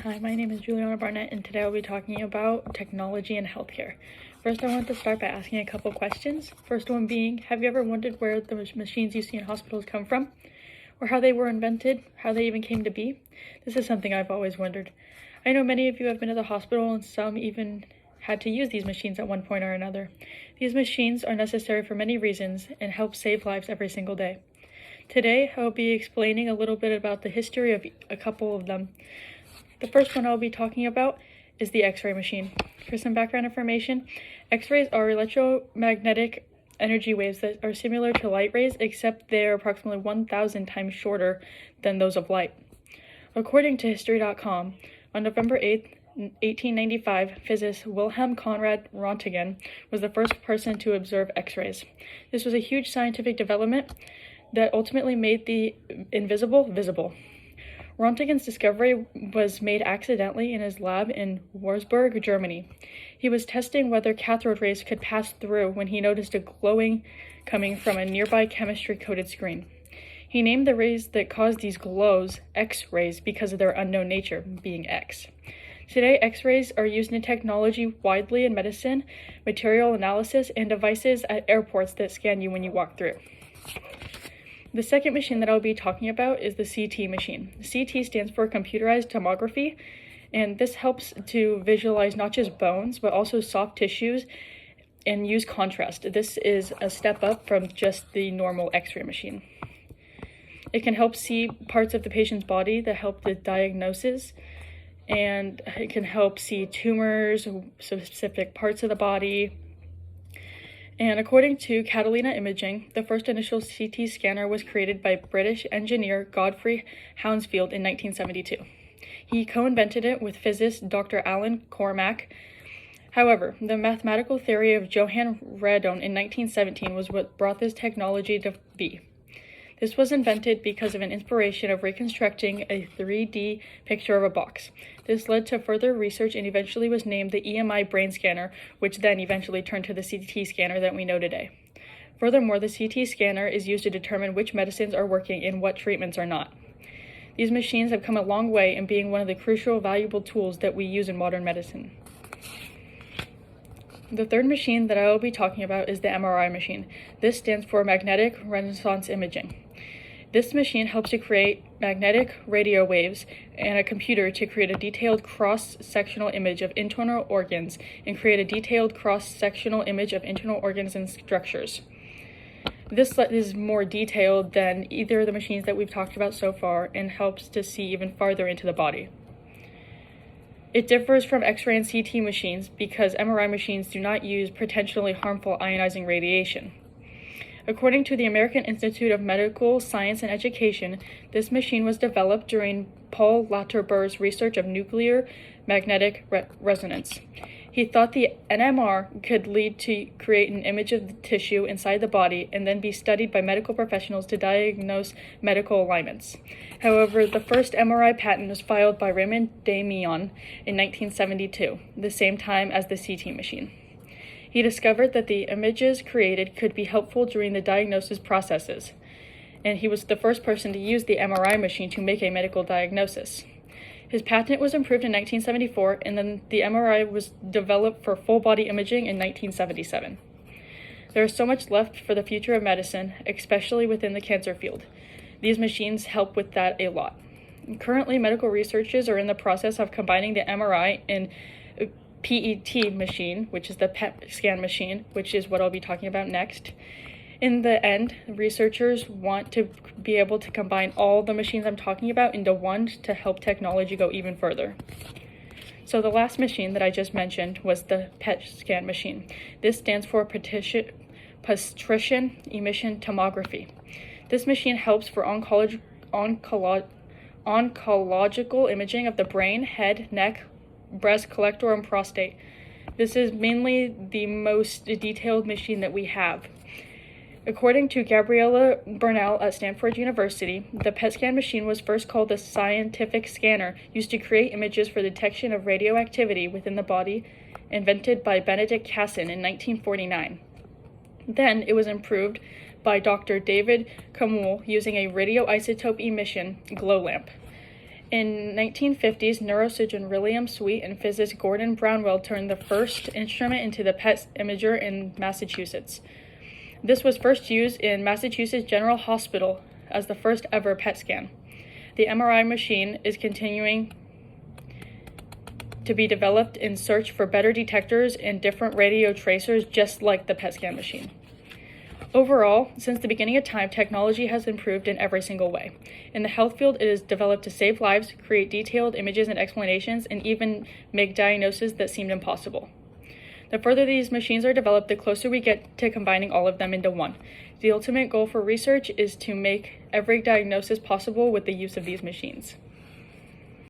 Hi, my name is Juliana Barnett, and today I'll be talking about technology and healthcare. First, I want to start by asking a couple questions. First one being, have you ever wondered where the machines you see in hospitals come from? Or how they were invented, how they even came to be? This is something I've always wondered. I know many of you have been to the hospital, and some even had to use these machines at one point or another. These machines are necessary for many reasons and help save lives every single day. Today, I'll be explaining a little bit about the history of a couple of them. The first one I'll be talking about is the X-ray machine. For some background information, X-rays are electromagnetic energy waves that are similar to light rays, except they're approximately 1,000 times shorter than those of light. According to History.com, on November 8, 1895, physicist Wilhelm Conrad Rontgen was the first person to observe X-rays. This was a huge scientific development that ultimately made the invisible visible. Rontgen's discovery was made accidentally in his lab in Wurzburg, Germany. He was testing whether cathode rays could pass through when he noticed a glowing coming from a nearby chemistry-coded screen. He named the rays that caused these glows X-rays because of their unknown nature, being X. Today, X-rays are used in technology widely in medicine, material analysis, and devices at airports that scan you when you walk through. The second machine that I'll be talking about is the CT machine. CT stands for computerized tomography, and this helps to visualize not just bones, but also soft tissues and use contrast. This is a step up from just the normal X-ray machine. It can help see parts of the patient's body that help the diagnosis, and it can help see tumors, specific parts of the body. And according to Catalina Imaging, the first initial CT scanner was created by British engineer Godfrey Hounsfield in 1972. He co-invented it with physicist Dr. Alan Cormack. However, the mathematical theory of Johann Radon in 1917 was what brought this technology to be. This was invented because of an inspiration of reconstructing a 3D picture of a box. This led to further research and eventually was named the EMI brain scanner, which then eventually turned to the CT scanner that we know today. Furthermore, the CT scanner is used to determine which medicines are working and what treatments are not. These machines have come a long way in being one of the crucial, valuable tools that we use in modern medicine. The third machine that I will be talking about is the MRI machine. This stands for magnetic resonance imaging. This machine helps to create magnetic radio waves and a computer to create a detailed cross-sectional image of internal organs and create a detailed cross-sectional image of internal organs and structures. This is more detailed than either of the machines that we've talked about so far and helps to see even farther into the body. It differs from X-ray and CT machines because MRI machines do not use potentially harmful ionizing radiation. According to the American Institute of Medical Science and Education, this machine was developed during Paul Lauterbur's research of nuclear magnetic resonance. He thought the NMR could lead to create an image of the tissue inside the body and then be studied by medical professionals to diagnose medical alignments. However, the first MRI patent was filed by Raymond Damion in 1972, the same time as the CT machine. He discovered that the images created could be helpful during the diagnosis processes, and he was the first person to use the MRI machine to make a medical diagnosis. His patent was improved in 1974, and then the MRI was developed for full-body imaging in 1977. There is so much left for the future of medicine, especially within the cancer field. These machines help with that a lot. Currently, medical researchers are in the process of combining the MRI and PET machine, which is the PET scan machine, which is what I'll be talking about next. In the end, researchers want to be able to combine all the machines I'm talking about into one to help technology go even further. So the last machine that I just mentioned was the PET scan machine. This stands for position emission tomography. This machine helps for oncological imaging of the brain, head, neck, breast, collector, and prostate. This is mainly the most detailed machine that we have. According to Gabriella Bernal at Stanford University, the PET scan machine was first called the scientific scanner, used to create images for detection of radioactivity within the body, invented by Benedict Casson in 1949. Then it was improved by Dr. David Kamul using a radioisotope emission glow lamp. In 1950s, neurosurgeon William Sweet and physicist Gordon Brownell turned the first instrument into the PET imager in Massachusetts. This was first used in Massachusetts General Hospital as the first ever PET scan. The MRI machine is continuing to be developed in search for better detectors and different radio tracers, just like the PET scan machine. Overall, since the beginning of time, technology has improved in every single way. In the health field, it is developed to save lives, create detailed images and explanations, and even make diagnoses that seemed impossible. The further these machines are developed, the closer we get to combining all of them into one. The ultimate goal for research is to make every diagnosis possible with the use of these machines.